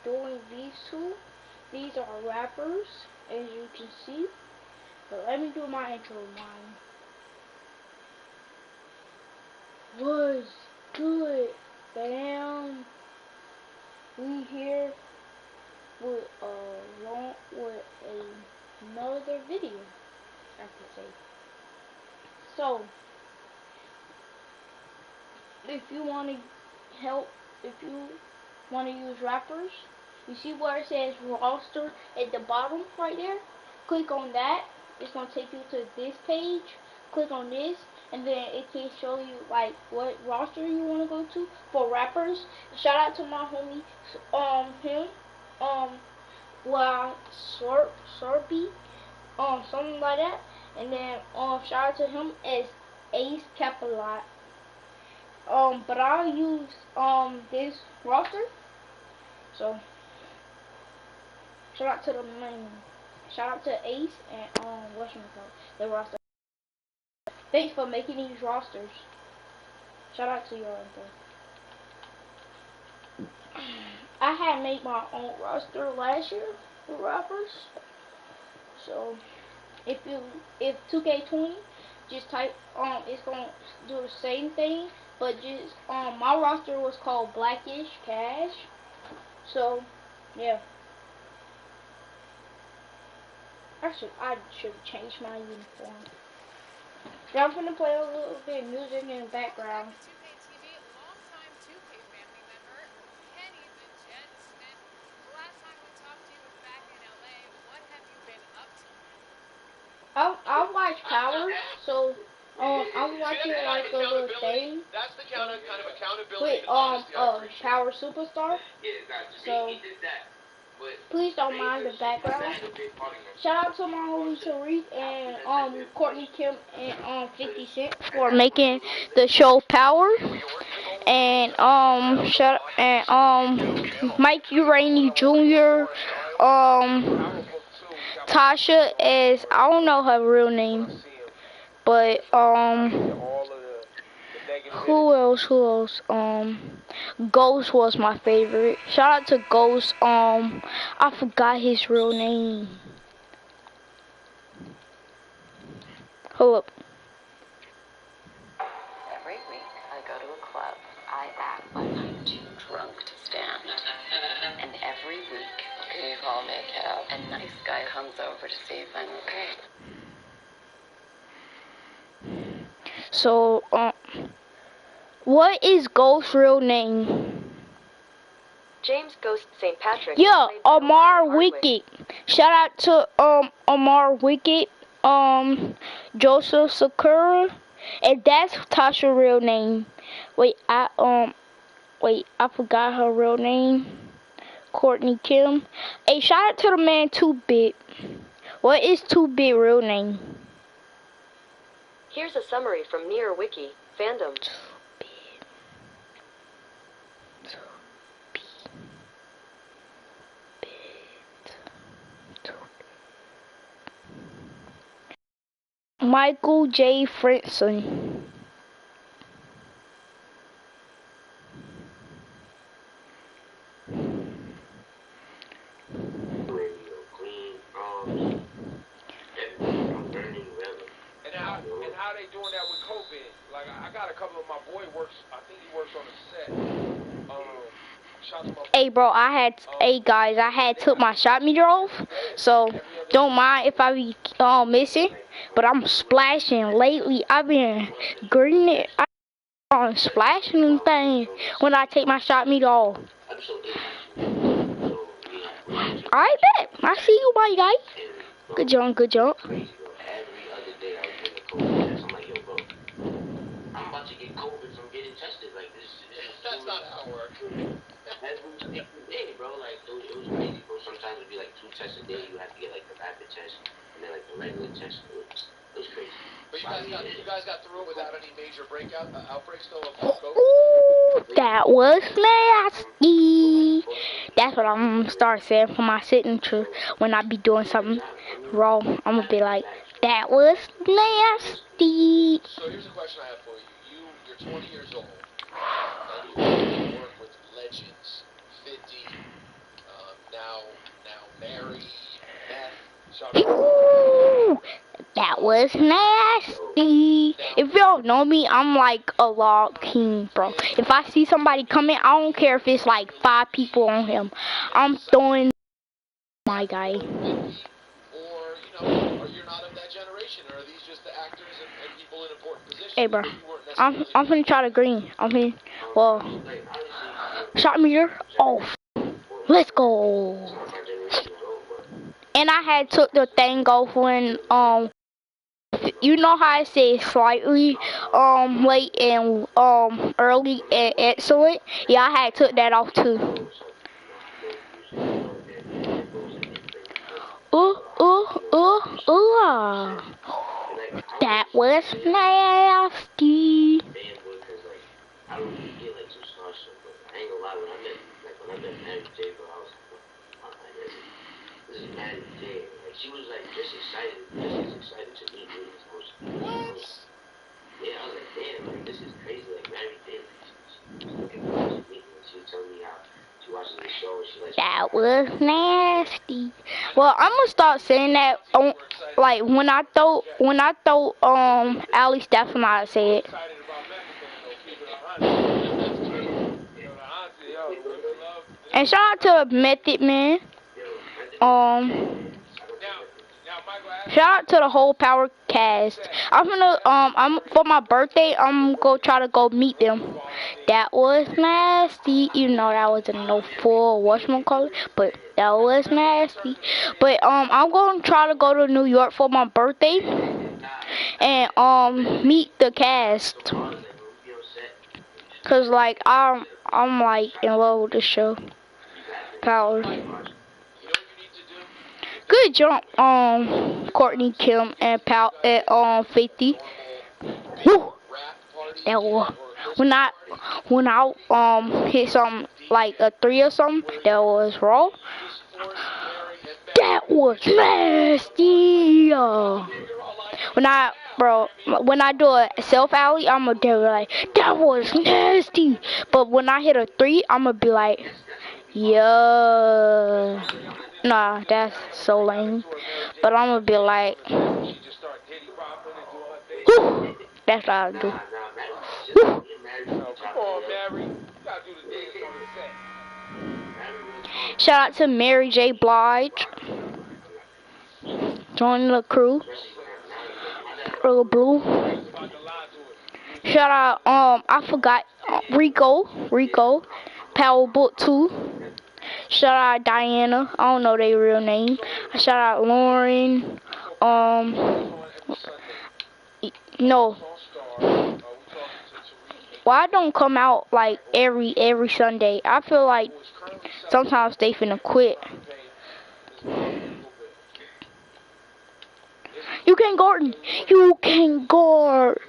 doing these two. These are rappers, as you can see. But let me do my intro line. Was good, fam. We here with another video, I could say. So, if you want to help, if you want to use rappers, you see where it says roster at the bottom right there? Click on that. It's going to take you to this page. Click on this, and then it can show you like what roster you want to go to for rappers. Shout out to my homie, Slurpy, something like that. And then shout out to him as Ace Capitalot. But I'll use this roster. So shout out to the main. Shout out to Ace and the roster. Thanks for making these rosters. Shout out to y'all. I had made my own roster last year with rappers. So if 2K20, just type it's gonna do the same thing, but just my roster was called Blackish Cash. So yeah, I should change my uniform. Now I'm gonna play a little bit of music in the background. I watch Power, so I'm watching like a little thing with Power Superstar. So please don't mind the background. Shout out to my homie Tariq and Courtney Kim and 50 Cent for making the show Power. And Mike Uraney Jr. Tasha is, I don't know her real name, but who else? Ghost was my favorite. Shout out to Ghost. I forgot his real name. Hold up. Every week I go to a club. I act like I'm too drunk to stand. And every week, can you call me a cab? A nice guy comes over to see if I'm okay. So, what is Ghost's real name? James Ghost St. Patrick. Yeah, Omar Wicked. Shout out to Omar Wicked, Joseph Sakura, and that's Tasha's real name. Wait, I forgot her real name. Courtney Kim. Hey, shout out to the man 2-Bit. What is 2-Bit real name? Here's a summary from Near Wiki Fandom. Michael J. Frenson. How they doing that with COVID? Like I got a couple of my boy works. I think he works on a set. Hey bro, hey guys, I had took my shot meter off, so don't mind if I be missing, but I'm splashing lately. I've been greening, I'm splashing and thing when I take my shot meter off. I bet. I see you, my guy. Good jump, good jump. That's not how it works. Hey, bro, like it was crazy, bro. Sometimes it'd be like 2 tests a day. You have to get like the rapid test and then like the regular test. It was crazy. But you guys got through it without any major outbreaks though of COVID? Ooh, that was nasty. That's what I'm gonna start saying for my signature when I be doing something wrong. I'm gonna be like, that was nasty. So here's a question I have for you. You're 20 years old, and you work with legends, 50, Ooh, that was nasty. If you don't know me, I'm like a log king, bro. If I see somebody coming, I don't care if it's like 5 people on him. I'm throwing my guy. Or, you know, or you're not of that generation, or are these just the actors and people in important positions? Hey, bro. I'm finna try to green. Well, shot meter off. Let's go. And I had took the thing off when, you know how I say slightly, late and, early and excellent? Yeah, I had took that off too. That was nasty. I don't get like too starstruck, but I ain't gonna lie, when I met Mary J, bro, I was like, this is Mary J. Like, she was like just as excited to meet me as most. Yeah, I was like, damn, like this is crazy. Like Mary J, she was looking forward to meeting me. She was telling me how she watches the show and she likes. That was nasty. Well, I'm gonna start saying that on, like when I throw Ali Stephanie say it. And shout out to Method Man. Shout out to the whole Power cast. I'm for my birthday. I'm gonna try to go meet them. That was nasty. Even though that wasn't no full whatchamacallit, but that was nasty. But I'm gonna try to go to New York for my birthday and meet the cast. Cause like I'm like in love with the show. Power. Good jump, Courtney, Kim, and Pal at 50. Woo! That was when I hit something like a 3 or something. That was raw. That was nasty. When I do a self alley, I'ma be like, that was nasty. But when I hit a 3, I'ma be like, yeah. Nah, that's so lame. But I'm gonna be like, whew, that's what I'll do. Whew. Shout out to Mary J. Blige. Joining the crew. Real Blue. Shout out, I forgot, Rico. Power Book 2. Shout out Diana. I don't know their real name. Shout out Lauren. No. Well, I don't come out like every Sunday. I feel like sometimes they finna quit. You can guard. You can guard.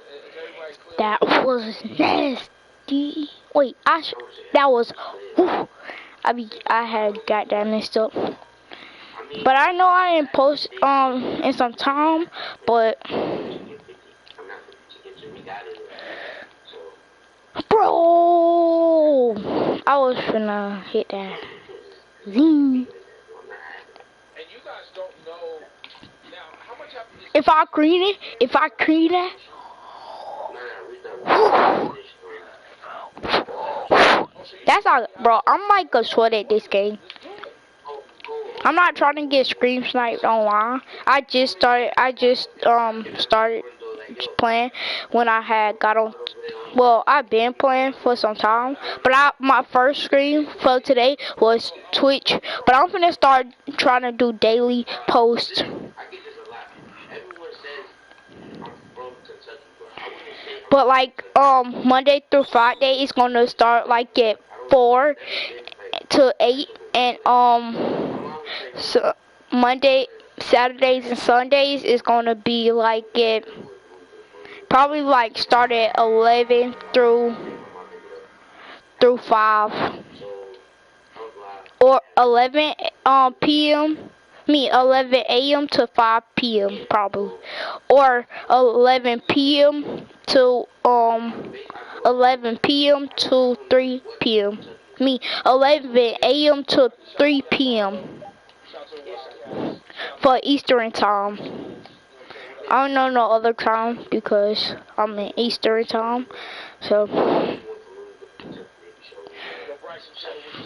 That was nasty. Wait, that was. Whew. I had got that messed up. But I know I didn't post in some time, but bro, I was finna hit that. Zing. If I green it, that's all, bro. I'm like a sweat at this game. I'm not trying to get scream sniped online. I just started playing when I had got on. Well, I've been playing for some time, but my first stream for today was Twitch. But I'm gonna start trying to do daily posts. But like Monday through Friday, it's gonna start like at 4 to 8, and so Monday, Saturdays, and Sundays is gonna be like at probably like start at 11 through 5, or 11 p.m. 11 a.m. to 5 p.m. probably, or 11 p.m. to 11 p.m. to 3 p.m. 11 a.m. to 3 p.m. Shout out to the West Cats. For Eastern time. I don't know no other time because I'm in Eastern time. So,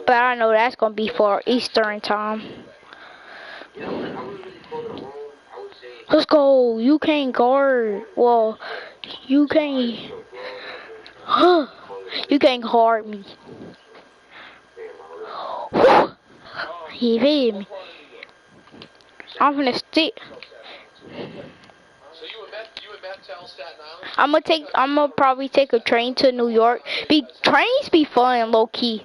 but I know that's gonna be for Eastern time. You know what? I wouldn't really call it a home. I would say. Let's go. You can't guard. Well, you can't. You can't guard me. He hit me. I'm gonna stick. So you and Matt tell Staten Island? I'm gonna probably take a train to New York. Trains be fun, low key.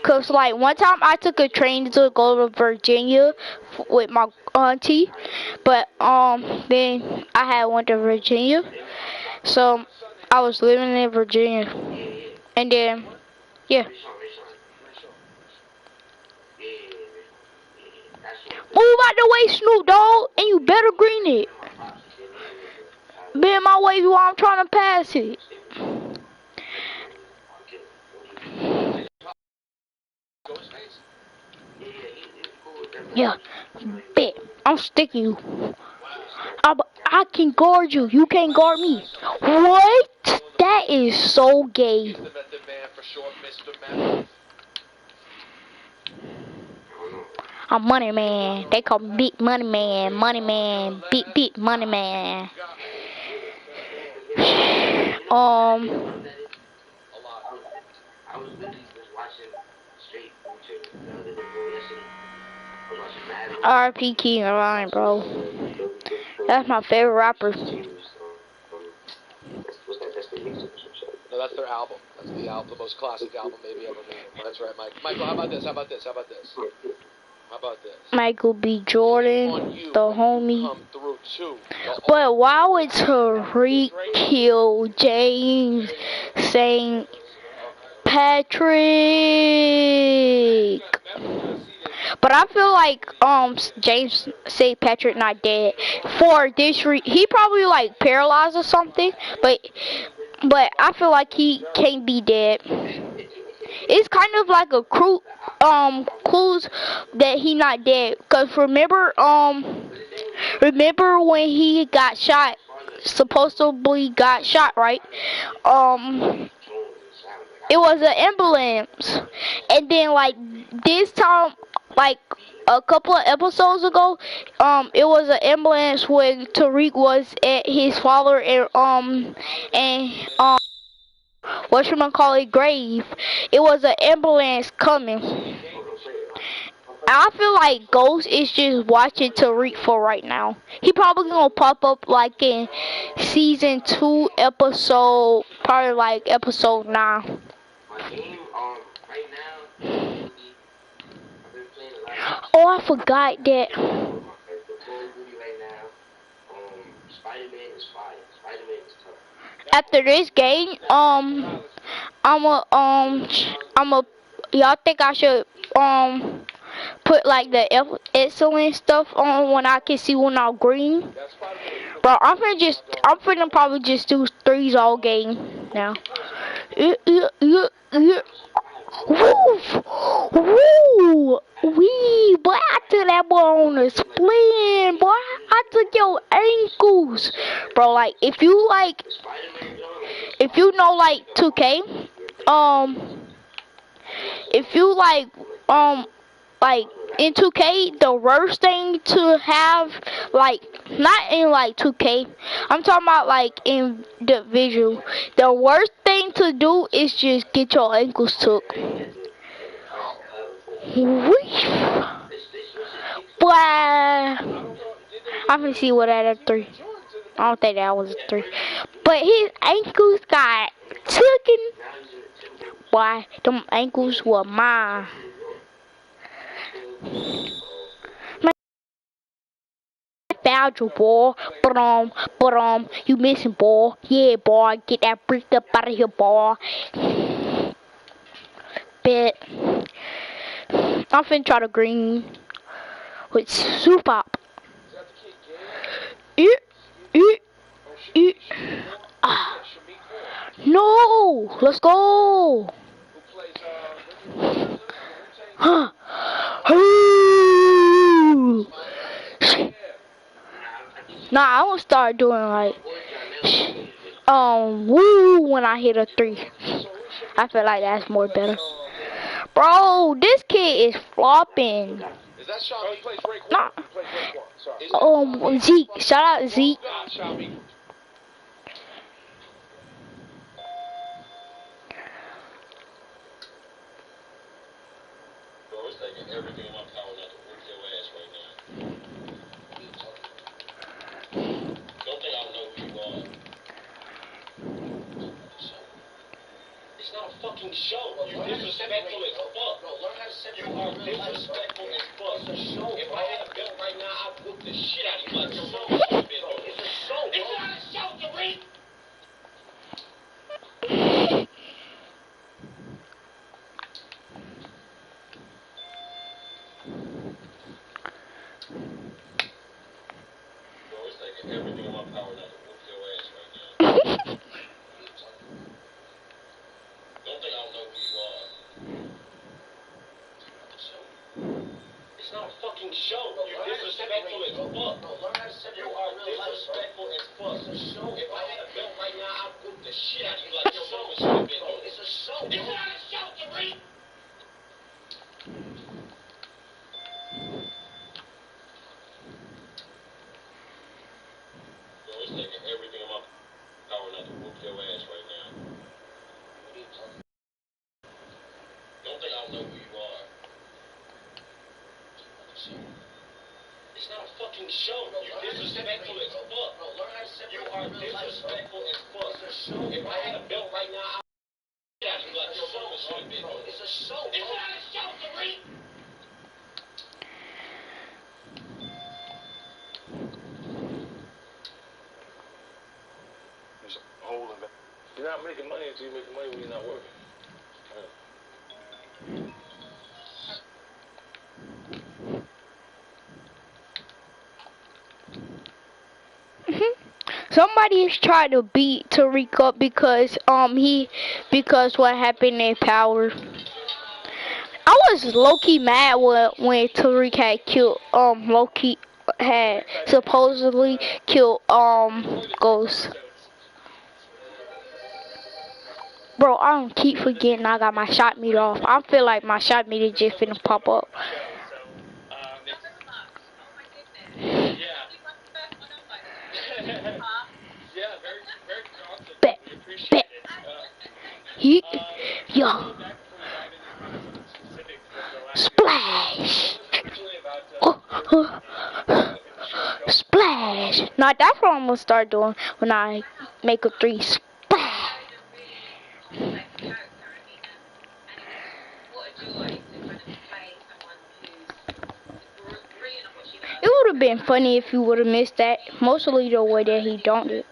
Cause like one time I took a train to go to Virginia with my auntie, but then I had went to Virginia, so I was living in Virginia, and then yeah. Move out the way, Snoop Dogg, and you better green it. Be in my way while I'm trying to pass it. Yeah, bet. I'm sticking you. I can guard you. You can't guard me. What? That is so gay. I'm Money Man. They call me Big Money Man. Money Man. Big Money Man. I was literally just watching straight YouTube the other day, yesterday. I was watching Mad RP King Ryan, bro. That's my favorite rapper. No, that's their album. That's the album, the most classic album maybe ever made. That's right, Mike. Michael, how about this? How about this? How about this? How about this? Michael B. Jordan, the homie. Come through too. But why would Tariq kill James St. Patrick? But I feel like James St. Patrick not dead for this he probably like paralyzed or something, but I feel like he can't be dead. It's kind of like a clues that he not dead, cause remember when he got shot, supposedly got shot, right? It was an ambulance, and then like this time, like a couple of episodes ago, it was an ambulance when Tariq was at his father and whatchamacallit grave. It was an ambulance coming. I feel like Ghost is just watching Tariq for right now. He probably gonna pop up like in season 2 episode, probably like episode 9. My game, right now, I've been playing a lot. Oh, I forgot that. The Call of Duty right now, Spider-Man is fire. Spider-Man is tough. After this game, y'all think I should put like the excellent stuff on when I can see when I'm green? Bro, I'm finna probably just do 3s all game now. Woo! Wee! Boy, I took that boy on the spleen, boy. I took your ankles. Bro, like, if you know, like, 2K, if you, like, in 2K, the worst thing to have, like, not in, like, 2K, I'm talking about, like, in the visual, the worst thing to do is just get your ankles took. Boy, I'm gonna see what that at 3. I don't think that was a 3. But his ankles got taken. Boy, them ankles were mine. Found you, boy. But you missing, boy. Yeah, boy, get that brick up out of here, boy. Bet. I'm finna try to green with super. No, let's go. Nah, I will start doing like woo when I hit a 3. I feel like that's more better. Bro, this kid is flopping. Is that Sean? He plays Raekwon. Nah. He plays Raekwon. Sorry. Zeke. Shout out Zeke. Bro, it's taking everything in my power not to whoop your ass right now. Don't think I know who you are. It's not a fucking show. You disrespectful as fuck. Bro, learn how to separate. You are disrespectful as fuck. It's a show. If I had a belt right now, I'd whoop the shit out of you like a show. It's a show. It's not a show, Tariq. Bro, it's taking everything in my power not to whoop your ass right now. Don't think I don't know who you are. It's not a fucking show. You disrespectful as fuck. Learn how to separate. You are disrespectful as fuck. It's a show. If I had a belt right now, I'd whoop the shit out of you like your mama should have been. It's a show. It's not a show, Tariq. Bro, it's taking everything in my power not to whoop your ass right now. Don't think I don't know who you are. It's not a fucking show. You disrespectful as fuck. Bro, learn how to separate. You are disrespectful as fuck. It's a show. If I had a belt right now, I'd get out of you like your mama should have been. It's a show. It's not a show, Tariq. There's a hole in that. You're not making money until you make money when you're not working. Somebody is trying to beat Tariq up because what happened in Power. I was low-key mad when Tariq had killed low-key had supposedly killed Ghost. Bro, I don't keep forgetting I got my shot meter off. I feel like my shot meter just finna pop up. Bet. Yo. Splash. Splash. Now that's what I'm gonna start doing when I make a 3. Splash. It would have been funny if you would have missed that. Mostly the way that he dunked it.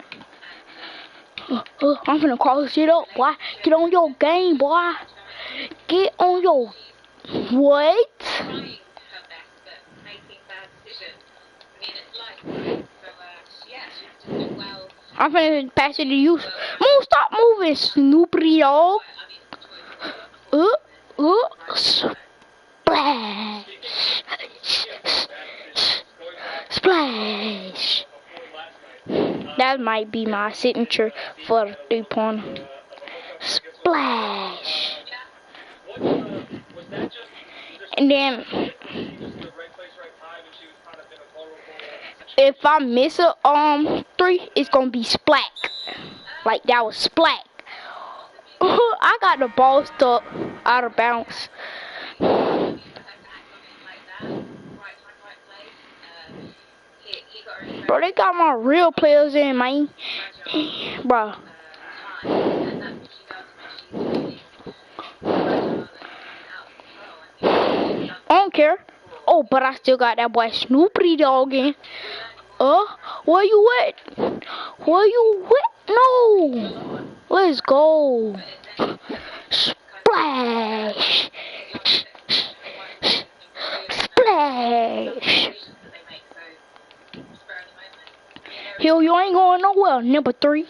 I'm finna call this shit up, boy. Get on your game, boy. Get on your... What? I'm finna pass it to you. Move, stop moving, Snoopy dog. Splash. Splash. That might be my signature for the 3-pointer. Splash. And then if I miss a 3, it's gonna be splack. Like that was splack. I got the ball stuck out of bounds. Bro, they got my real players in, man. Bro. I don't care. Oh, but I still got that boy Snoopy dog in. Where you at? Where you at? No. Let's go. Splash. Splash. Hill, you ain't going nowhere. Number 3.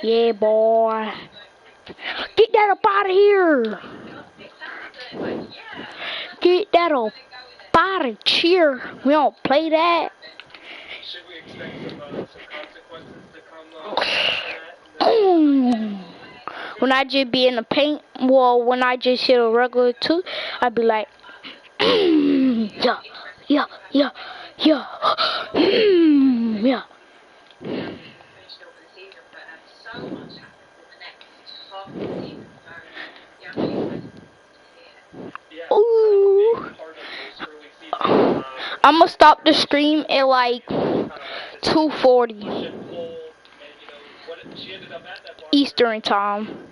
Yeah, boy. Get that up out of here. Get that up loud and cheer. We don't play that. Should we expect some consequences to come from that? When I just be in the paint, well, when I just hit a regular 2, I'd be like, yeah, yeah, yeah, yeah, yeah. Ooh. I'm gonna stop the stream at like 2:40 Eastern time.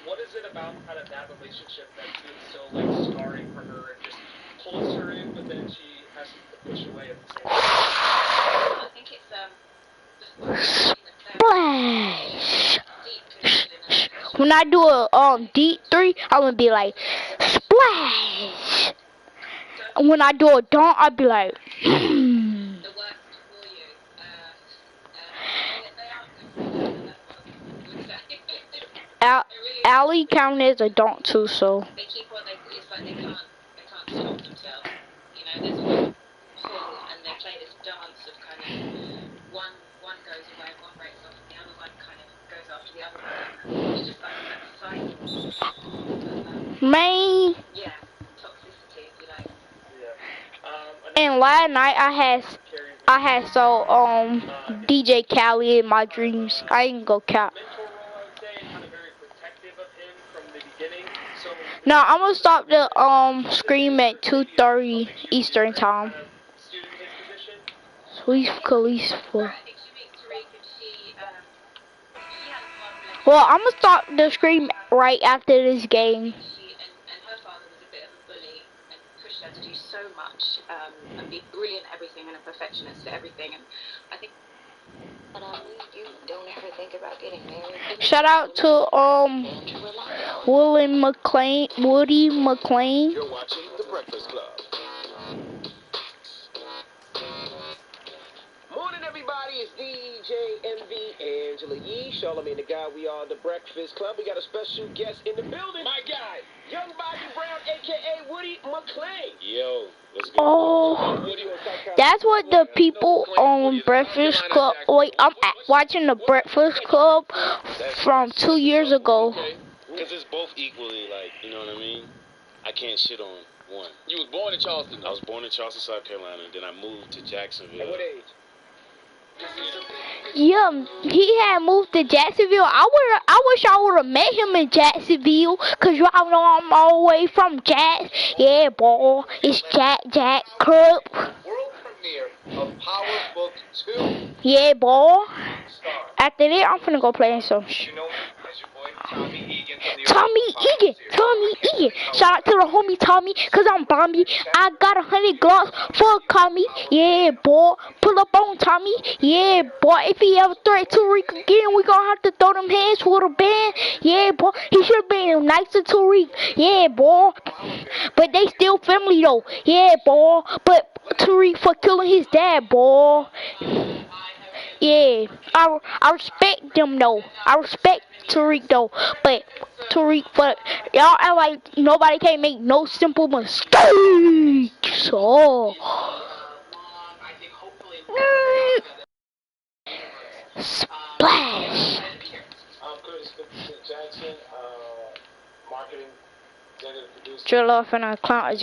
What is it about kind of that relationship that's been so like scarring for her and just pulls her in, but then she has to push away at the same time? I think it's Splash. When I do a deep 3, I'm gonna be like splash. And when I do a dunk, I'll be like. Allie counted as a dunk too, so. They keep on, it's like they can't stop themselves. You know, there's one pull and they play this dance of kind of one goes away, one breaks off, and the other one kind of goes after the other one. It's just like that cycle. Man. Yeah, toxicity, if you like. Yeah. And last night I had DJ Khaled in my dreams. I ain't go cap. No, I'm gonna stop the stream at 2:30 Eastern time. Sweet Khalifa. Well, I'm gonna stop the stream right after this game. And her father was a bit of a bully and pushed her to do so much and be brilliant at everything and a perfectionist at everything. And I think. But you don't ever think about getting married. Shout out to Woody McLean. You're watching The Breakfast Club. Morning, everybody. It's DJ MV Angela Yee, Charlamagne the Guy. We are The Breakfast Club. We got a special guest in the building. My guy, Young Bobby Brown, a.k.a. Woody McLean. Yo, let's go. Oh, that's what the people on Breakfast Club. Wait, I'm watching The Breakfast Club from 2 years ago. Because it's both equally, like, you know what I mean? I can't shit on one. You was born in Charleston, though. I was born in Charleston, South Carolina, and then I moved to Jacksonville. At what age? Yeah, he had moved to Jacksonville. I wish I would have met him in Jacksonville, cause y'all know I'm all the way from Jax. Yeah, boy, it's Jack Club. World premiere of Power Book 2. Yeah, boy. After that, I'm finna go play some shit. You know me as your boy, Tommy Egan. Tommy Egan. Shout out to the homie Tommy, cause I'm Bombi. I got 100 gloves for Tommy. Yeah, boy. Pull up on Tommy. Yeah, boy. If he ever threat Tariq again, we gonna have to throw them hands with a band. Yeah, boy. He should've been nice to Tariq. Yeah, boy. But they still family though. Yeah, boy. But Tariq for killing his dad, boy. Yeah, I respect them though. I respect Tariq though, but Tariq, but y'all act like nobody can make no simple mistakes. Oh. Splash. Jackson, marketing executive producer. Drill off and I clown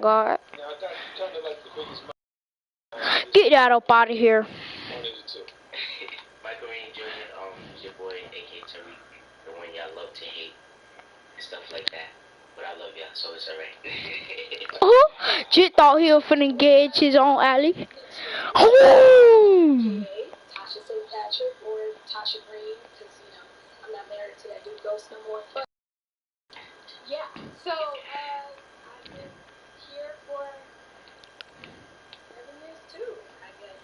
guard. Get that up out of here. Michael Rain Jr., your boy, a.k.a. Tariq, the one y'all love to hate, and stuff like that. But I love y'all, so it's alright. Just thought he was finna get his own alley. Oh! Tasha St. Patrick or Tasha Green, because, you know, I'm not married to that dude Ghost no more. But, yeah, so, I've been here for 7 years too, I guess.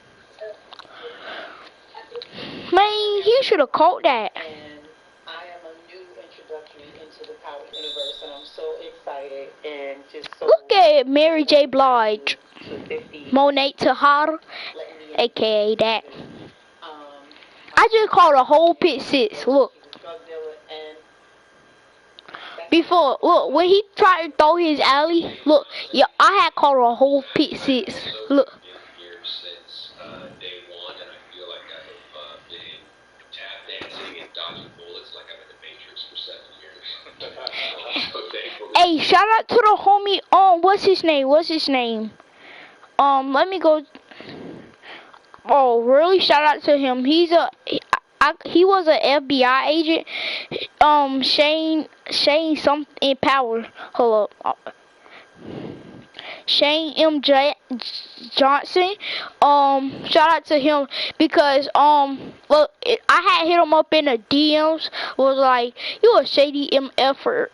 Man, he should have caught that. And I am a new introduction into the Power Universe, and I'm so excited and just so. Look at Mary J. Blige. Monet Tahara, aka that. I just called a whole pit 6. Look. Drug dealer and Before, look, when he tried to throw his alley, look, yeah, I had caught a whole pick six. Look. Here since day one, and I feel like I have been tap dancing and dodging bullets like I'm in the Matrix for 7 years. So thankfully. Hey, shout out to the homie. What's his name? Let me go. Oh, really? Shout out to him. He was an FBI agent. Shane something in Power. Hold up. Shane M. Johnson. Shout out to him because look, I had hit him up in the DMs. Was like, you a shady MF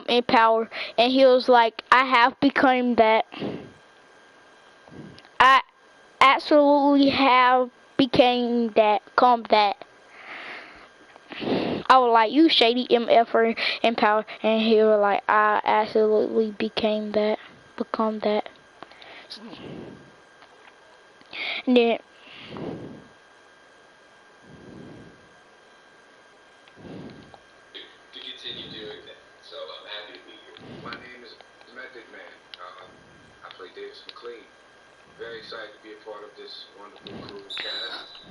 in Power, and he was like, I have become that. I absolutely have became that. Come that. I was like, you shady MF in Power, and he was like, I absolutely become that. And then to continue doing that. So I'm happy to be here. My name is Method Man. I play Davis McLean. Very excited to be a part of this wonderful crew cast.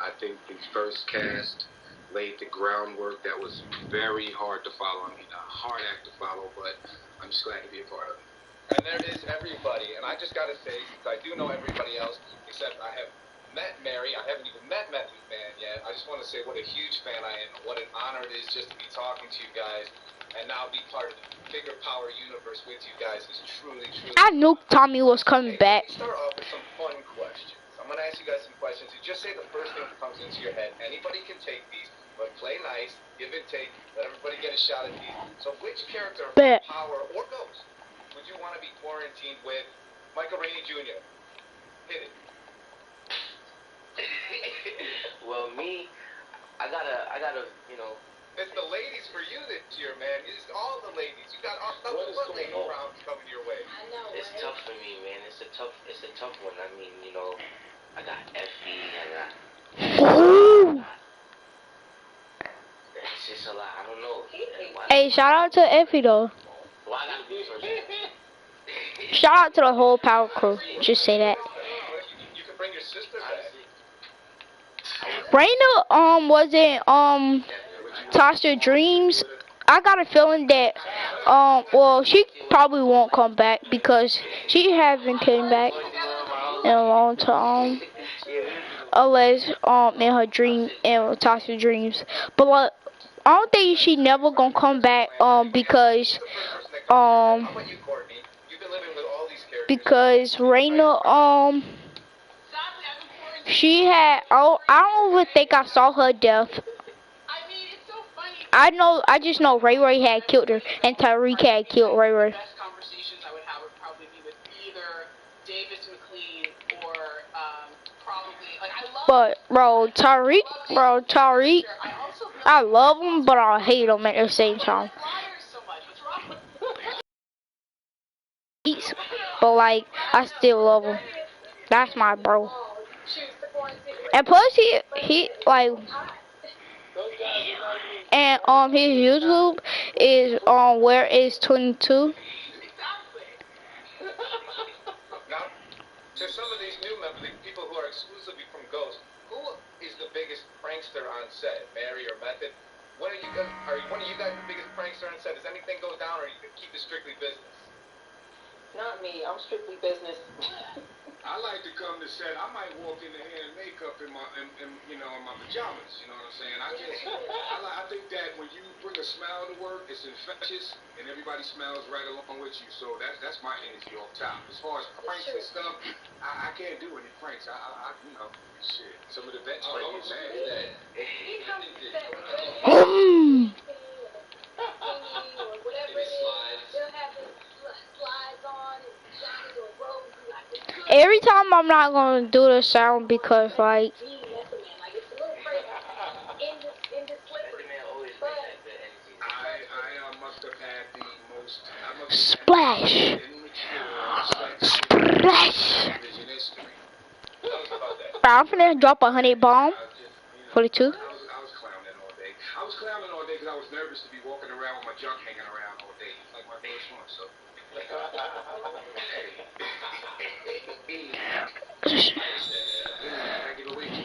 I think the first cast laid the groundwork that was very hard to follow. I mean, a hard act to follow, but I'm just glad to be a part of it. And there is everybody, and I just gotta say, since I do know everybody else, except I have met Mary, I haven't even met Method Man yet. I just want to say what a huge fan I am, and what an honor it is just to be talking to you guys, and now be part of the bigger Power universe with you guys is truly, truly. I knew Tommy was coming back. Let me start off with some fun questions. I'm gonna ask you guys some questions. You just say the first thing that comes into your head. Anybody can take these, but play nice, give and take. Let everybody get a shot at these. So, which character, Power or Ghost, would you want to be quarantined with? Michael Rainey Jr. Hit it. Well, me, I gotta, you know. It's the ladies for you this year, man. It's all the ladies. You got all what lady rounds coming your way? I know, It's right? tough for me, man. It's a tough one. I mean, you know, I got Effie, it's just a lot. I don't know. Hey, shout out to Effie though. Well, I gotta be first. Shout out to the whole Power crew. Just say that. You can bring your sister back. Raina wasn't Tasha Dreams. I got a feeling that well, she probably won't come back because she hasn't came back in a long time. Unless in her dream and Tasha Dreams. But like, I don't think she never gonna come back because Raina she had I don't even think I saw her death. I just know Ray Ray had killed her and Tariq had killed Ray Ray. Best conversations I would have would probably be with either Davis McLean or probably like I love. But Tariq, I love him, but I hate him at the same time. But like, I still love him. That's my bro. And plus, he like, and his YouTube is where is 22. Now, to some of these new members, people who are exclusively from Ghost, who is the biggest prankster on set, Mary or Method? One of you guys the biggest prankster on set? Does anything go down, or you can keep it strictly business? Not me. I'm strictly business. I like to come to set. I might walk in the hair and makeup in my pajamas. You know what I'm saying? I think that when you bring a smile to work, it's infectious, and everybody smiles right along with you. So that's my energy off top. As far as pranks and stuff, I can't do any pranks. Shit. Some of the vets might get mad. He comes to set with they'll have his slides on, his pajamas or robes, like Every time I'm not gonna do the sound because like. Splash! Splash! I'm finna drop 100 bomb. 42. I was clowning all day. I was clowning all day because I was nervous to be walking around with my junk hanging around all day. It's like my first one, so.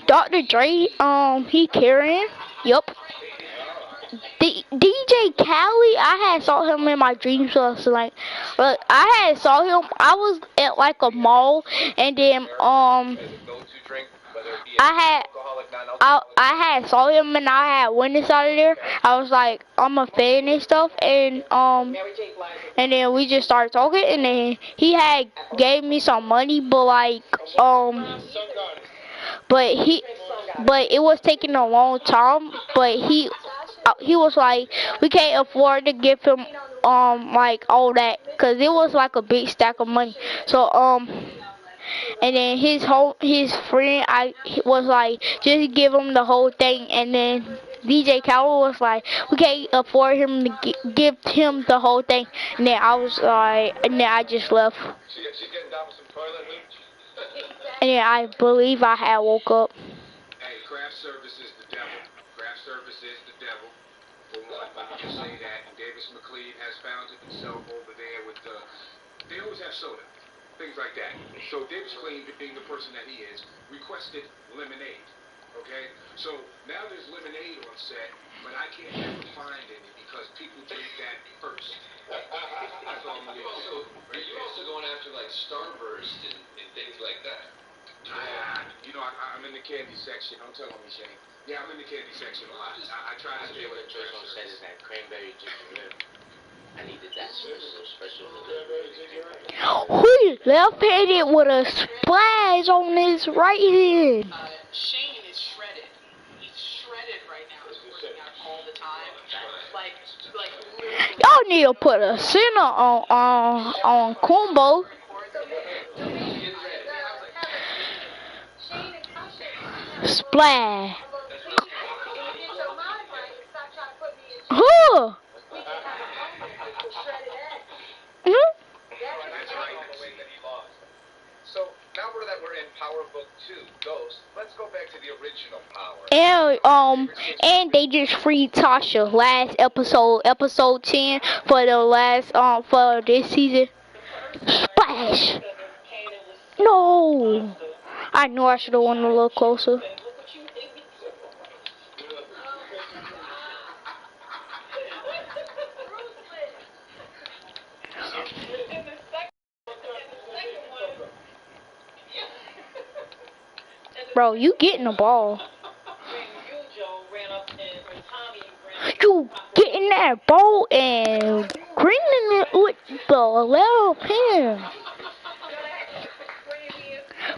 Dr. Dre, he carrying. Yup. DJ Khaled, I had saw him in my dreams last night. Look, I had saw him. I was at like a mall, and then I had saw him, and I had went inside of there. I was like, I'm a fan and stuff, and then we just started talking, and then he had gave me some money, but like but it was taking a long time. But he was like, we can't afford to give him like all that, cause it was like a big stack of money. So and then his friend was like, just give him the whole thing. And then DJ Khaled was like, we can't afford him to give him the whole thing. And then I was like, and then I just left. She's getting down with some toilet hooch. And then I believe I had woke up. Hey, craft service is the devil. Craft service is the devil. For one, let me just say that. And Davis McLean has found himself over there with they always have soda. Things like that. So Davis McLean, being the person that he is, requested lemonade. Okay? So now there's lemonade on set, but I can't ever find any because people drink that first. That's all I'm doing. You're also going after like Starburst and things like that. I'm in the candy section. Don't tell me, Shane. Yeah, I'm in the candy section a lot. I try to stay with the first one said is that cranberry ginger ale. I needed that special delivery. Who's left-handed with a splash on his right hand? Shane is shredded. He's shredded right now. He's working out all the time. Like literally. Y'all need to put a center on Kumbo. Splash. Huh? So now we're in Power Book 2, Ghost. Let's go back to the original Power. And they just freed Tasha last episode 10 for the last for this season. Splash. No. I knew I should have went a little closer. Bro, you getting the ball. You getting that ball and greening it with the left hand.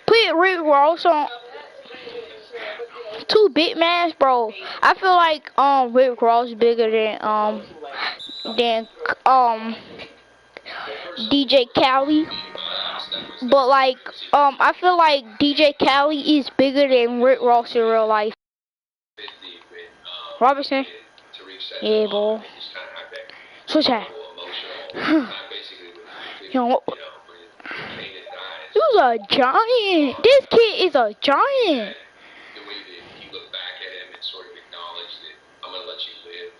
Put Rick Ross on 2 big man, bro. I feel like Rick Ross bigger than DJ Khaled. But like I feel like DJ Khaled is bigger than Rick Ross in real life. Robertson. Yeah, boy. Switch that. Yo, he's a giant. This kid is a giant. The way that he looked back at him and sort of acknowledged that I'm going to let you live,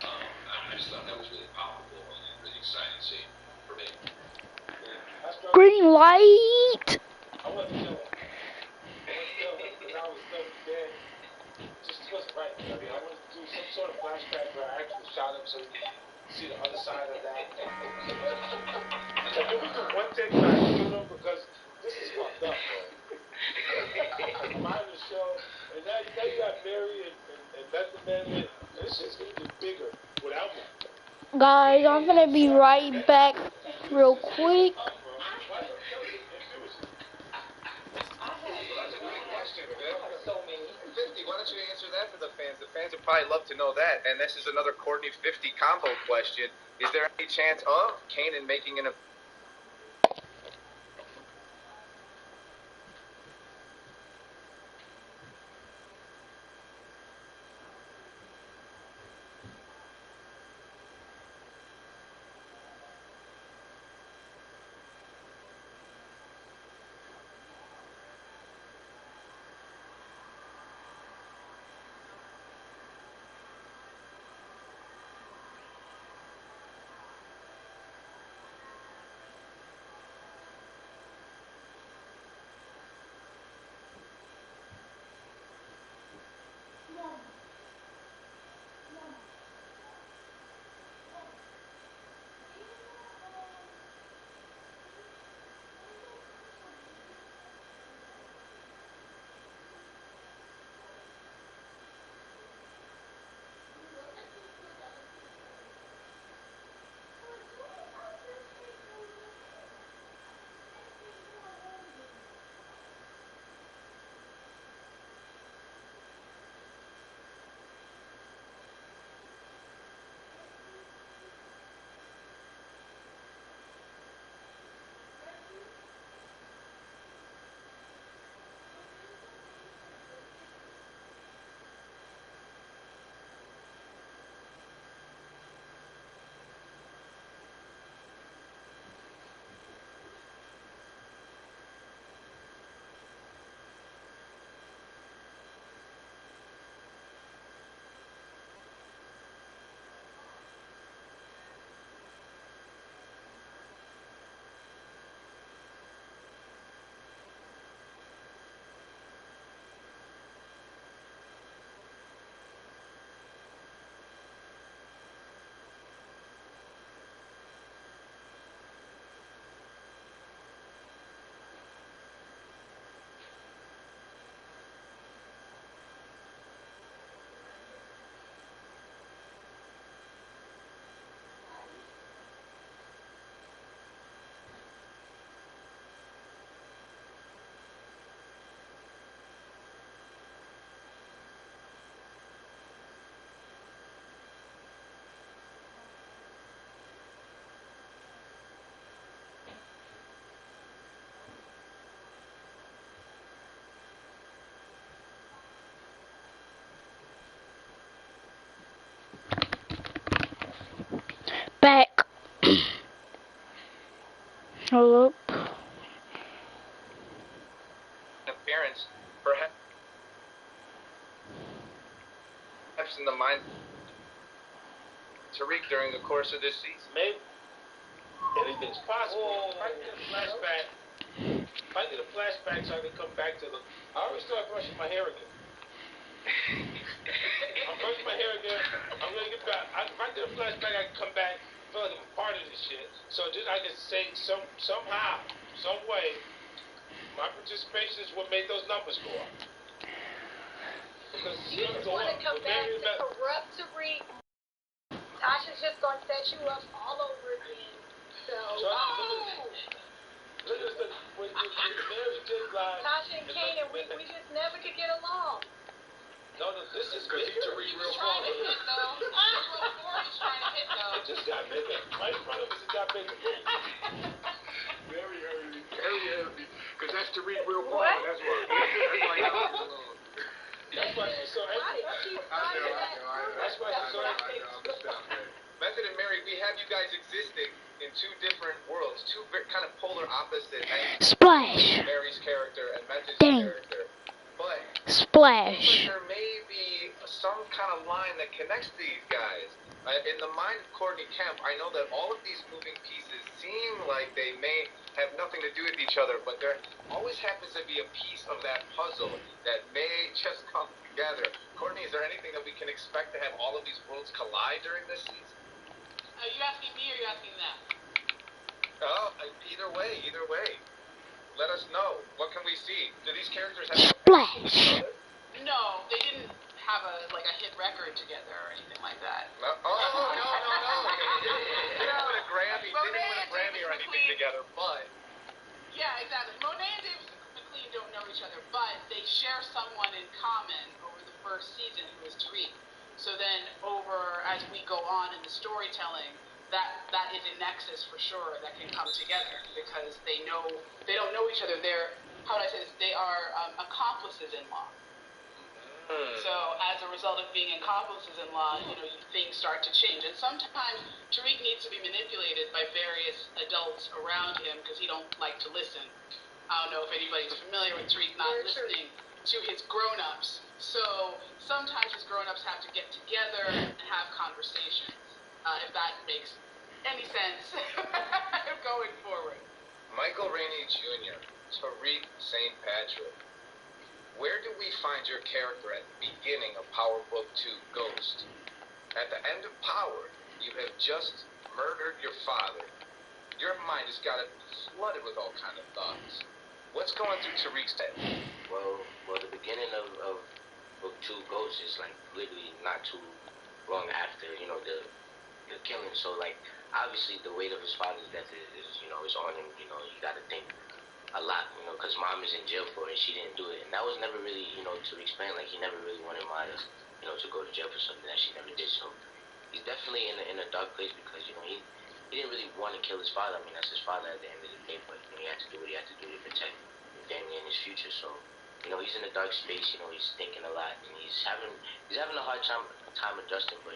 I just thought that was really powerful and really exciting scene for me. Green light. I wasn't kill him. Because I was so dead. Just wasn't right. I mean, I wanted to do some sort of flashback where I actually shot him so you can see the other side of that. So can we do one take where I killed him? Because this is fucked up, bro. I'm out of the show, and now you got Mary and Method Man, and this shit's gonna get bigger without me. Guys, I'm gonna be right back real quick. Why don't you answer that for the fans? The fans would probably love to know that. And this is another Courtney 50 combo question. Is there any chance of Kanan making an Hold up. Appearance, perhaps in the mind Tariq during the course of this season. Maybe anything's possible. If I can get a flashback, so I can come back to the. I already started brushing my hair again. I'm brushing my hair again. I'm gonna get back. If I get a flashback, I can come back, feel like I'm a part of this shit. So just I can say somehow, some way, my participation is what made those numbers go up. You just want to come back to corrupt Tariq. Tasha's just going to set you up all over again. So, look at the Mary J. Blige. Tasha and Kanan, we just never could get along. No, this is because he's Tariq real trying to hit though. He's trying to hit though. It just got bigger. Right in front of us, it got bigger. Very early. Because that's Tariq real quiet. That's why. That's why she's so angry. That's why she's so angry. Method and Mary, we have you guys existing in two different worlds, two kind of polar opposite ends. Splash. Mary's character and Method's Dang. character. But Splash. there may be some kind of line that connects these guys. In the mind of Courtney Kemp, I know that all of these moving pieces seem like they may have nothing to do with each other, but there always happens to be a piece of that puzzle that may just come together. Courtney, is there anything that we can expect to have all of these worlds collide during this season? Are you asking me or are you asking them? Oh, either way. Let us know. What can we see? Do these characters have Splash. No, they didn't have a hit record together or anything like that. No. No. They didn't win a Grammy. They didn't win a Grammy or anything together, but. Yeah, exactly. Monet and Davis McLean don't know each other, but they share someone in common over the first season who is Tariq. So then as we go on in the storytelling, that is a nexus for sure that can come together because they don't know each other. How would I say this? They are accomplices in law. So as a result of being accomplices in law, things start to change. And sometimes Tariq needs to be manipulated by various adults around him because he don't like to listen. I don't know if anybody's familiar with Tariq not listening to his grown-ups. So sometimes his grown-ups have to get together and have conversations, if that makes any sense going forward. Michael Rainey Jr., Tariq St. Patrick. Where do we find your character at the beginning of Power Book 2, Ghost? At the end of Power, you have just murdered your father. Your mind has got it flooded with all kind of thoughts. What's going through Tariq's head? Well, the beginning of Book 2, Ghost is like literally not too long after, the killing. So obviously the weight of his father's death is on him. You got to think a lot, because mom is in jail for it. She didn't do it, and that was never really, to explain. He never really wanted Maya, to go to jail for something that she never did. So he's definitely in a dark place because he didn't really want to kill his father. I mean, that's his father at the end of the day, but he had to do what he had to do to protect his family and his future. So he's in a dark space. He's thinking a lot, and he's having a hard time adjusting. But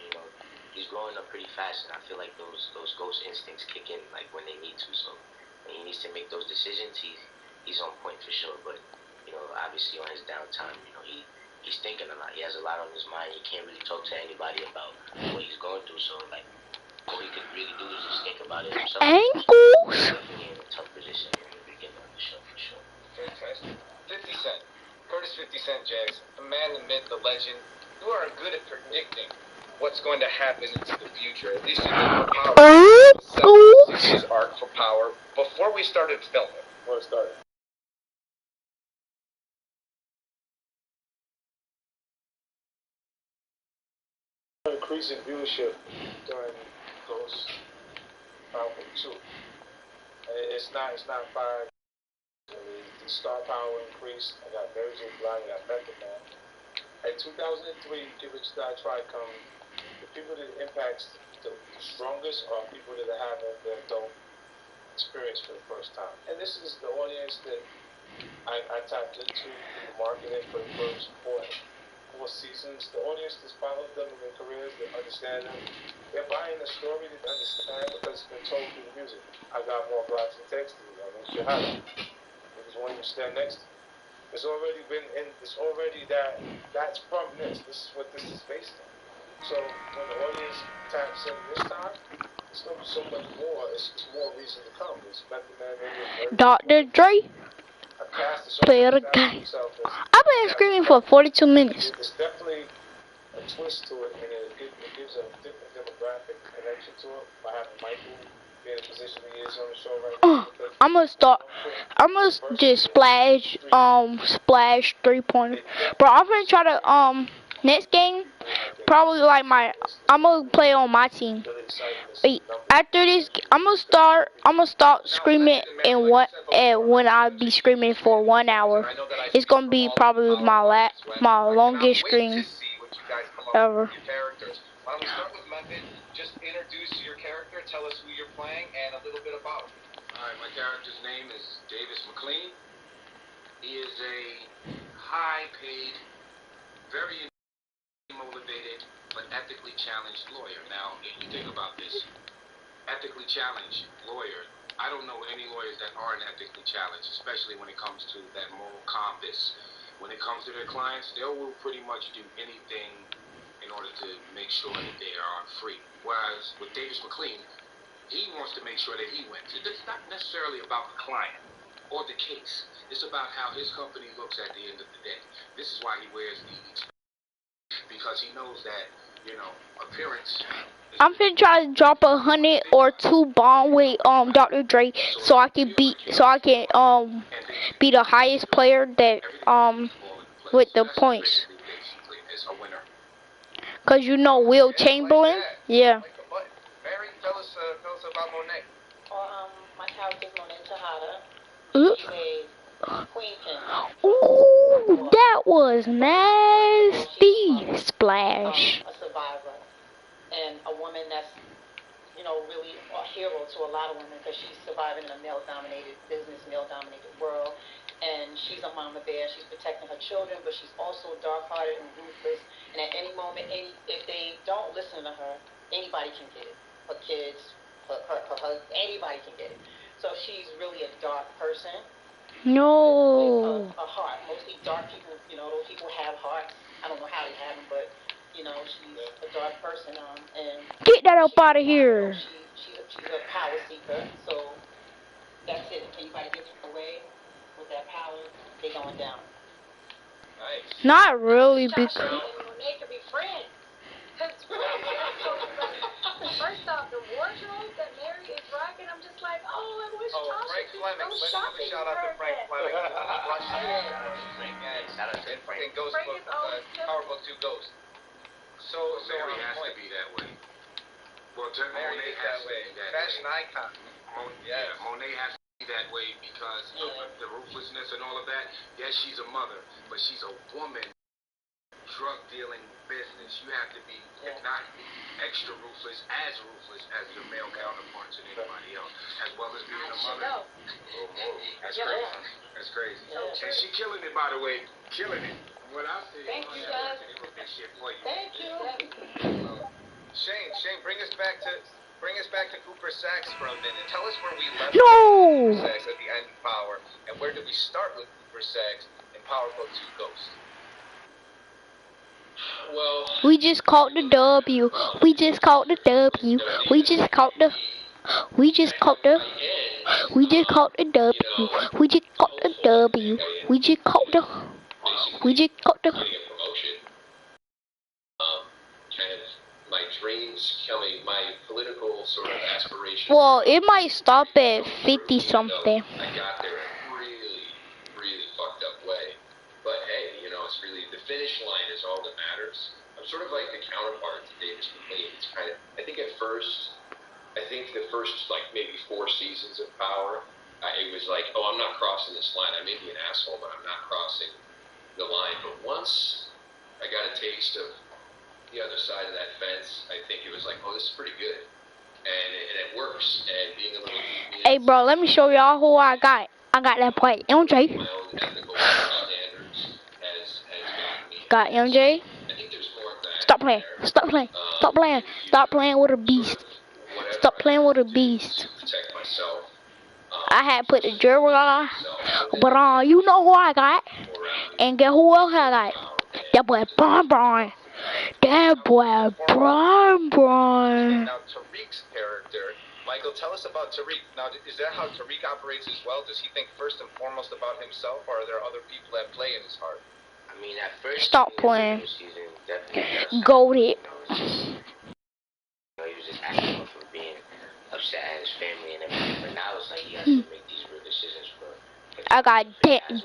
he's growing up pretty fast, and I feel like those ghost instincts kick in when they need to. So when he needs to make those decisions, he's on point for sure. But obviously on his downtime, he's thinking a lot. He has a lot on his mind. He can't really talk to anybody about what he's going through. So all he could really do is just think about it himself. Ankles. He's definitely in a tough position in the beginning of the show for sure. Fantastic. 50 Cent. Curtis 50 Cent Jackson. The man, the myth, the legend. You are good at predicting what's going to happen into the future, at least in the Power 6 arc for Power, before we started filming. Before it started. Increasing viewership during Ghost Power 2. It's not fire. The star power increased. I got Mary J. Blige, I got Method Man. In 2003, Give It Star Tricom, the people that it impacts the strongest are people that are having their adult experience for the first time. And this is the audience that I tapped into the marketing for the first quarter. 4 seasons. The audience that's followed them in their careers, they understand them. They're buying the story, they understand because it's been told through the music. I got more blocks and text to you. I mean, Shahada. Niggas won't even stand next to you. It's already been in, it's already that's from this. This is what this is based on. So when the audience taps in this time, it's going to be so much more. It's more reason to come. It's Method Man Radio. Dr. Dre. Play the game. I've been screaming for 42 minutes. It's definitely a twist to it, and it gives a different demographic connection to it by having Michael be in the position he is on the show right now. I'm gonna just splash 3-pointer. Bro, I'm gonna try to, next game, probably like I'm gonna play on my team. After this, I'm gonna start screaming when I be screaming for 1 hour. It's gonna be probably my longest scream ever. Why don't we start with Method? Just introduce your character, tell us who you're playing, and a little bit about him. Alright, my character's name is Davis McLean. He is a high-paid, very motivated, but ethically challenged lawyer. Now, if you think about this, ethically challenged lawyer, I don't know any lawyers that aren't ethically challenged, especially when it comes to that moral compass. When it comes to their clients, they will pretty much do anything in order to make sure that they are free. Whereas with Davis McLean, he wants to make sure that he wins. It's not necessarily about the client or the case. It's about how his company looks at the end of the day. This is why he wears the because he knows that, you know, appearance. I'm finna try to drop 100 or 2 bomb with Dr. Dre so I can be the highest player that with the points. Cause you know Will Chamberlain, yeah. Mary, tell us about Monet. My character's Monet Tejada. She's a queenpin. Ooh, that was nasty. Splash. A survivor and a woman that's, you know, really a hero to a lot of women because she's surviving in a male-dominated business, male-dominated world. And she's a mama bear. She's protecting her children, but she's also dark-hearted and ruthless. And at any moment, if they don't listen to her, anybody can get it. Her kids, her anybody can get it. So she's really a dark person. No. A heart. Mostly dark people, you know, those people have hearts. I don't know how they have them, but, you know, she's a dark person. And get that up out of here. She's a power seeker. So that's it. Anybody gets away with that power, they going down. Nice. Not really, because They could be friends. First off, the wardrobe that Mary is rocking, I'm just like, oh, I wish Tasha Frank could Fleming. go Let's give a shopping shout out to for Frank that. Fleming. Shout out to Frank. And Ghost Frank Book, is always Power Book 2 Ghost. So Mary has to be that way. Well, Mary Monet is has that to way. be that Fashion way. icon. Yeah, Monet has to be that way because of the ruthlessness and all of that. Yes, she's a mother, but she's a woman. Drug dealing business. You have to be, if not extra ruthless as your male counterparts and anybody else, as well as being a mother. That's crazy. That's crazy. And she killing it, by the way, killing it. What I see. Thank you, guys. guys. Shit for you. Thank you. Shane, bring us back to Cooper Saxe for a minute. Tell us where we left No. Cooper Saxe at the end of Power, and where did we start with Cooper Saxe in Power Book 2 Ghost? Well, we just caught the W. We just caught the W. We just caught the W. We just caught the W. We just caught the W. We just caught the promotion. Kind of my dreams coming, my political sort of aspirations. Well, it might stop at 50 something. I got there in a really, really fucked up way. But hey, you know, it's really, the finish line is all that matters. I'm sort of like the counterpart to Davis McLean. It's kind of, I think the first like maybe 4 seasons of Power, it was like, oh, I'm not crossing this line. I may be an asshole, but I'm not crossing the line. But once I got a taste of the other side of that fence, I think it was like, oh, this is pretty good. And it works. And being a little deviant. Hey, bro, let me show y'all who I got. I got that play. MJ. My own ethical standards has gotten me Got MJ. Stop playing. Stop playing. Stop playing. Stop playing with a beast. Stop playing with a beast. I had put the jewelry on, but you know who I got? And guess who else I got? That boy Brian. That boy Brian. Now, Tariq's character, Michael, tell us about Tariq. Now, is that how Tariq operates as well? Does he think first and foremost about himself, or are there other people that play in his heart? I mean, at first, stop playing. Season, definitely goated. He was just acting up for being upset at his family and everything, but now it's like he has to make these real decisions for I got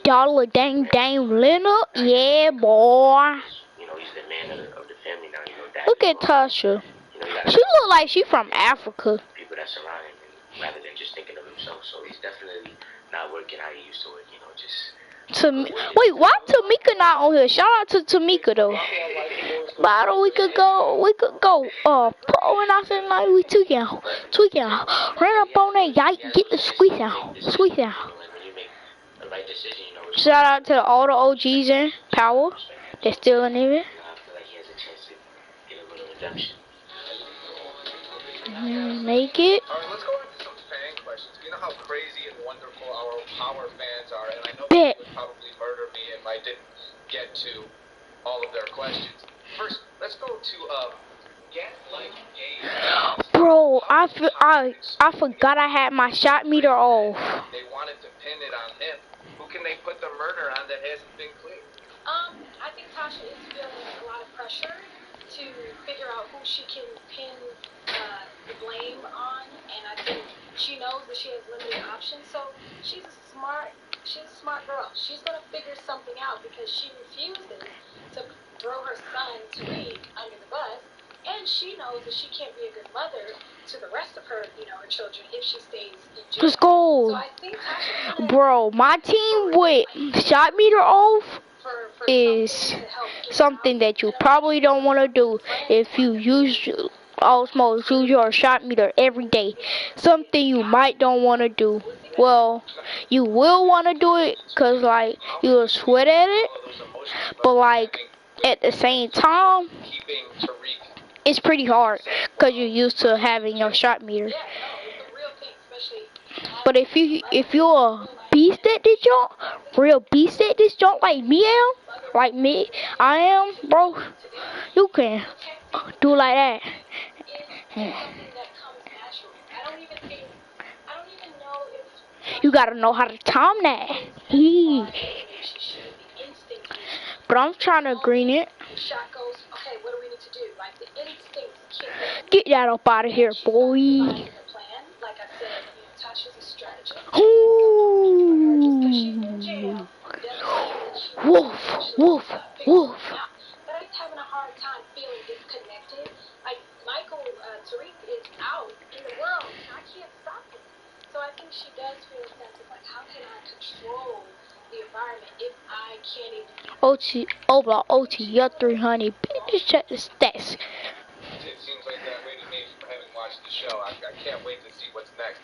Dollar Dang Leonard. Yeah, boy. You know, he's the man of the family now. You know, Dad. Look at Tasha. You know, she look like she from Africa. People that surround him, and rather than just thinking of himself, so he's definitely not working how he used to work. You know, just. Wait, why Tamika not on here? Shout out to Tamika though. About we could go pro and I said like we tweaking, ran up on that yike, get the squeeze out. Shout out to all the OGs in Power. They're still in it. Make it. Alright, let's go into some fan questions. You know how crazy and wonderful our Power fans are, and I know they would probably murder me if I didn't get to all of their questions. First, let's go to Get Like Game. Bro, I forgot I had my shot meter off. They wanted to pin it on him. Who can they put the murder on that hasn't been cleared? I think Tasha is feeling a lot of pressure to figure out who she can pin the blame on, and I think she knows that she has limited options. So she's a smart girl. She's gonna figure something out because she refuses to throw her son Tariq under the bus, and she knows that she can't be a good mother to the rest of her, her children if she stays in jail. Let's go. So I think Tasha, bro, my team with shot meter off is something that you probably don't want to do if you use your shot meter every day. Something you might don't want to do. Well, you will want to do it because like you'll sweat at it, but like at the same time it's pretty hard because you're used to having your shot meter. But if you're a beast at this jump, real beast at this jump like I am, bro, you can do like that. You gotta know how to time that. But I'm trying to green it. Get that up out of here, boy. Ooh. Woof. But I'm having a hard time feeling disconnected. Like Michael Tariq is out in the world, and I can't stop him. So I think she does feel a sense of like, how can I control the environment if I can't even? OT, you're 300. Just check the stats. It seems like that way to me from having watched the show. I can't wait to see what's next.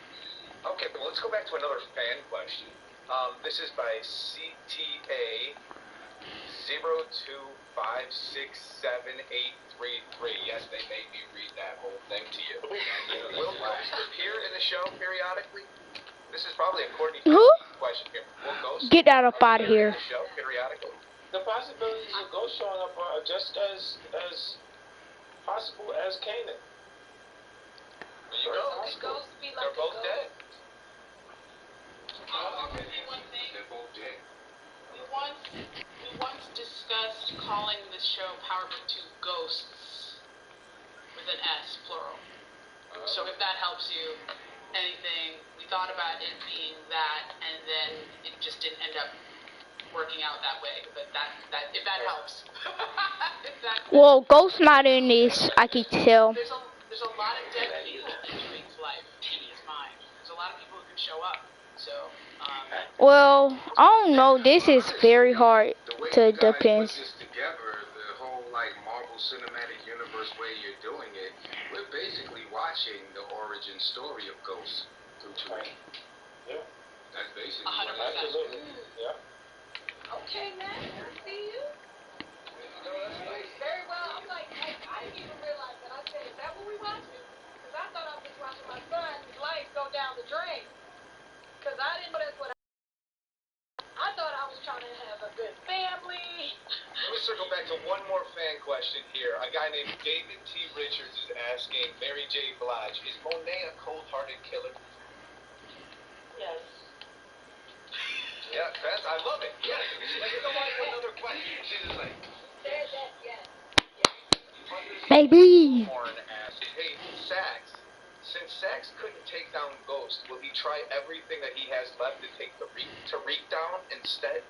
Okay, well, let's go back to another fan question. This is by CTA 0256783. Yes, they made me read that whole thing to you. Will Ghost appear in the show periodically? This is probably a Courtney question here. Will Ghost get that up out of here. In the show periodically? The possibilities of Ghost showing up are just as possible as Kanan. There you go. They're both dead. They're both dead. We once discussed calling the show Power Book 2 Ghosts with an S, plural. So if that helps you, anything, we thought about it being that, and then it just didn't end up working out that way. But that if that helps. Well, Ghost's not in this, I can tell. There's a lot of dead people in Tariq's life, in his mind. There's a lot of people who can show up. So, well, I don't know. This is very hard to depend. This together, the whole like Marvel Cinematic Universe way you're doing it, we're basically watching the origin story of Ghost through Tariq. Yeah. That's basically 100%. Absolutely. Yeah. Okay, man, I see you. circle back to one more fan question here. A guy named David T. Richards is asking Mary J. Blige, is Monet a cold-hearted killer? Yes. Yeah, I love it. Yes. Like, you know what? Another question. She's just like... Said that, yes. Baby. Horn asked, hey, Sax, since Sax couldn't take down Ghost, will he try everything that he has left to take Tariq down instead?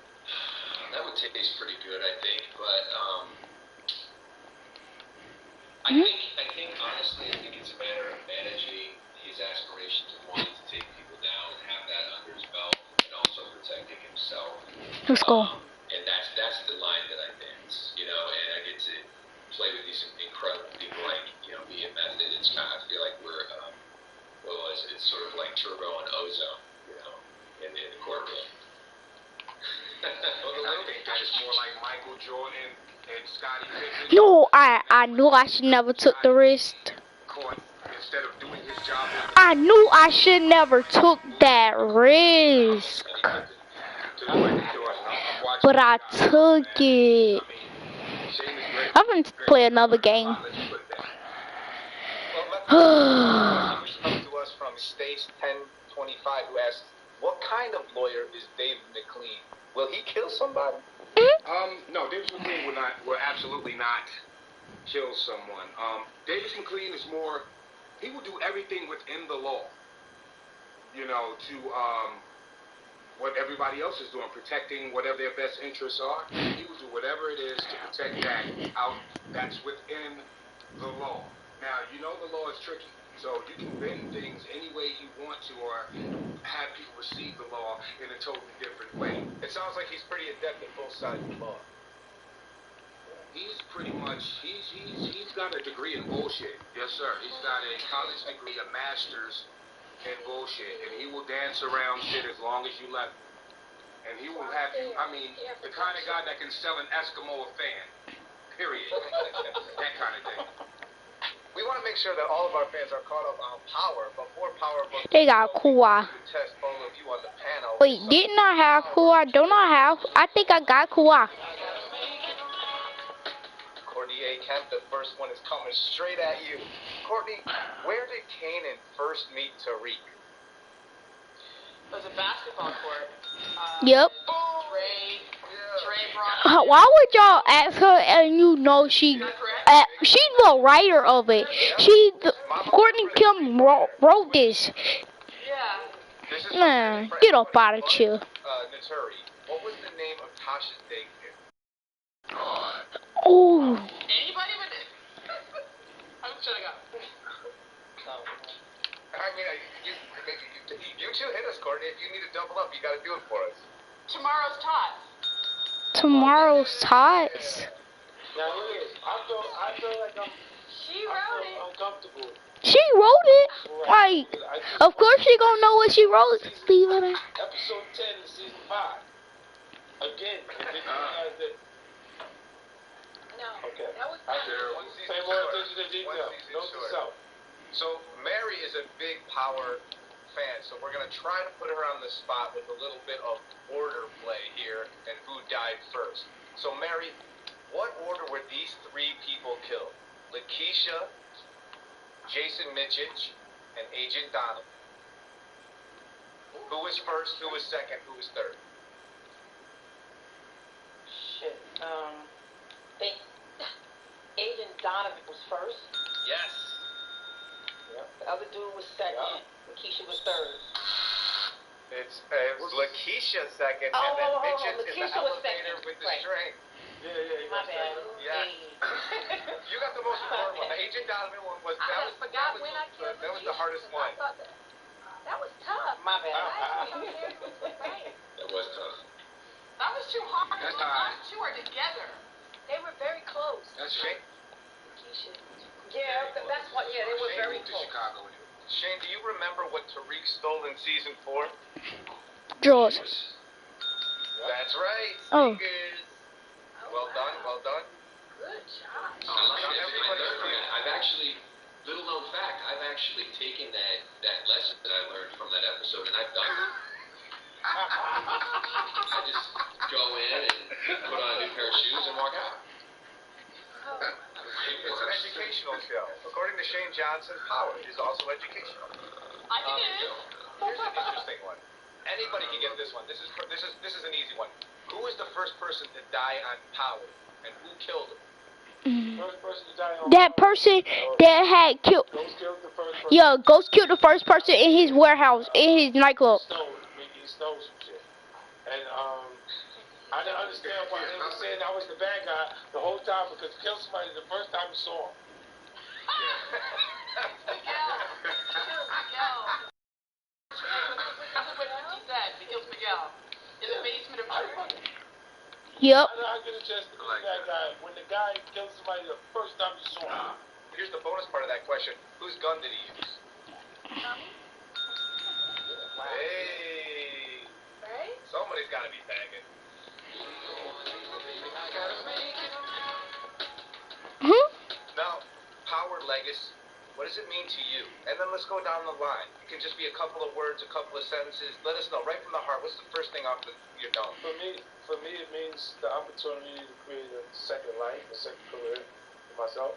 That would taste pretty good, I think, but I think honestly, I think it's a matter of managing his aspirations of wanting to take people down and have that under his belt, and also protecting himself. Let's go. And that's the line that I dance, you know, and I get to play with these incredible people like, you know, me and Method. It's kind of, I feel like we're, it's sort of like Turbo and Ozone, you know, in the courtroom. I think that is more like Michael Jordan and Scottie Pippen. No, I knew I should never took the risk. Court, instead of doing his job. I knew I should never took that risk. But I took it. I'm gonna play another game. Comes to us from Stace1025, who asks, what kind of lawyer is Dave McLean? Will he kill somebody? No, Davis McLean will absolutely not kill someone. Davis McLean is more, he will do everything within the law, you know, to what everybody else is doing, protecting whatever their best interests are. He will do whatever it is to protect that's within the law. Now, you know the law is tricky, so you can bend things any way you want to, or have people receive the law in a totally different way. It sounds like he's pretty adept at both sides of the law. He's pretty much, he's got a degree in bullshit. Yes, sir. He's got a college degree, a master's in bullshit, and he will dance around shit as long as you let him. And he will have you, I mean, the kind of guy that can sell an Eskimo a fan. Period. That kind of thing. We want to make sure that all of our fans are caught up on Power, but for Power, they got Kawhi. Test all of you on the panel. Wait, didn't I have Kawhi? Don't I have? I think I got Kawhi. Courtney A. Kemp, the first one is coming straight at you. Courtney, where did Kanan first meet Tariq? It was a basketball court. Yep. Why would y'all ask her and you know she's the writer of it? Courtney Kim wrote this. Yeah. Man, get up out of here. Naturi, what was the name of Tasha's daycare? Oh. Anybody with it? I'm shutting up. I mean, you two hit us, Courtney. If you need to double up, you got to do it for us. Tomorrow's tots. Tomorrow's tots. Now look, I feel like She wrote it. uncomfortable. She wrote it. Like, of course she gonna know what she wrote. Leave her there. Episode 10 of season 5. Again. No. Okay. That was Pay more attention to detail. Note to self. So Mary is a big Power fan, so we're gonna try to put her on the spot with a little bit of order play here and who died first. So Mary, what order were these three people killed? Lakeisha, Jason Michich, and Agent Donovan. Who was first? Who was second? Who was third? Shit. Think Agent Donovan was first. Yes. Yep. The other dude was second. Lakeisha was third. It was Lakeisha second, and then Michich in the elevator with the string. Yeah. My bad. Yeah. You got the most important one. The Agent Donovan one was that was the hardest one. That was tough. My bad. That was tough. That was too hard. That's Those hard. two are together. They were very close. That's Shane. Yeah, that's what. Yeah, they were Shane very moved to close. Chicago anyway. Shane, do you remember what Tariq stole in season 4? Drawers. That's right. Oh. Sneakers. Well done. Well done. Good job. I've actually, little known fact, I've actually taken that lesson that I learned from that episode and I've done it. I just go in and put on a new pair of shoes and walk out. educational show. According to Shane Johnson, Power is also educational. I think it is. Here's an interesting one. Anybody can get this one. This is an easy one. Who was the first person to die on Power, and who killed him? First person to die on That person that had killed. Ghost killed the first person. Yo, Ghost killed the first person in his warehouse, in his nightclub. He stole some shit. And I didn't understand why he was saying I was the bad guy the whole time, because he killed somebody the first time he saw him. In the basement of True. Yep. I get a chance to be that guy when the guy killed somebody the first time you saw him. Here's the bonus part of that question. Whose gun did he use? Hey. Right? Somebody's got to be banging. Now, Power Legacy. What does it mean to you? And then let's go down the line. It can just be a couple of words, a couple of sentences. Let us know right from the heart. What's the first thing off your dome? For me, it means the opportunity to create a second life, a second career for myself.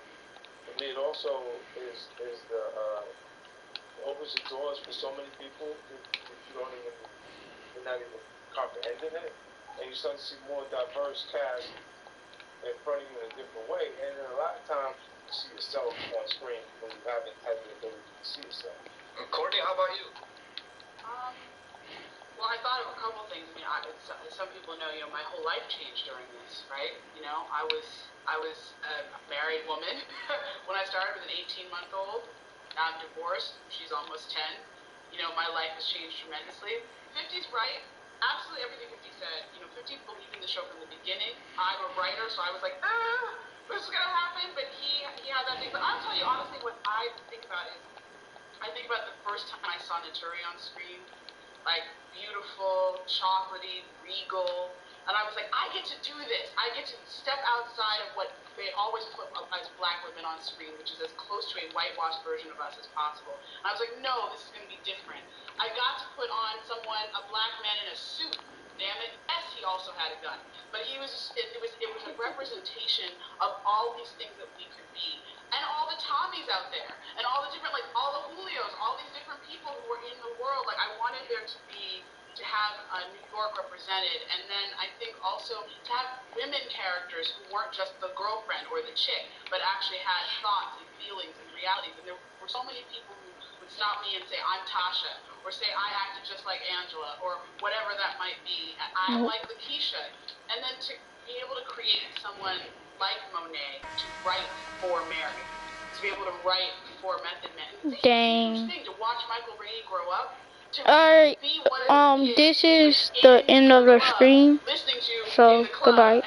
For me, it also is the opens the doors for so many people if you're not even comprehending it, and you start to see more diverse cast in front of you in a different way. And then a lot of times you see yourself on screen when you haven't had the ability to see yourself. Courtney, how about you? Well, I thought of a couple things. I mean, as some people know, my whole life changed during this, right? I was a married woman when I started with an 18-month-old. I'm divorced. She's almost 10. My life has changed tremendously. 50's right. Absolutely everything 50 said. 50 believed in the show from the beginning. I'm a writer, so I was like, this is gonna happen. But he had that thing. But I'll tell you honestly, what I think about is, I think about the first time I saw Naturi on screen, like beautiful, chocolatey, regal, and I was like, I get to do this. I get to step outside of what they always put up as black women on screen, which is as close to a whitewashed version of us as possible. And I was like, no, this is going to be different. I got to put on a black man in a suit. Damn it. Yes, he also had a gun. But it was a representation of all these things that we could be. And all the Tommies out there. And all the different, all the Julios, all these different people who were in the world. I wanted there to have New York represented. And then I think also to have women characters who weren't just the girlfriend or the chick, but actually had thoughts and feelings and realities. And there were so many people who would stop me and say, I'm Tasha, or say, I acted just like Angela, or whatever that might be. I'm like Lakeisha. And then to be able to create someone like Monet to write for Mary, to be able to write for Method Man. It's interesting to watch Michael Rainey grow up. Alright, this is the end of the stream, so goodbye.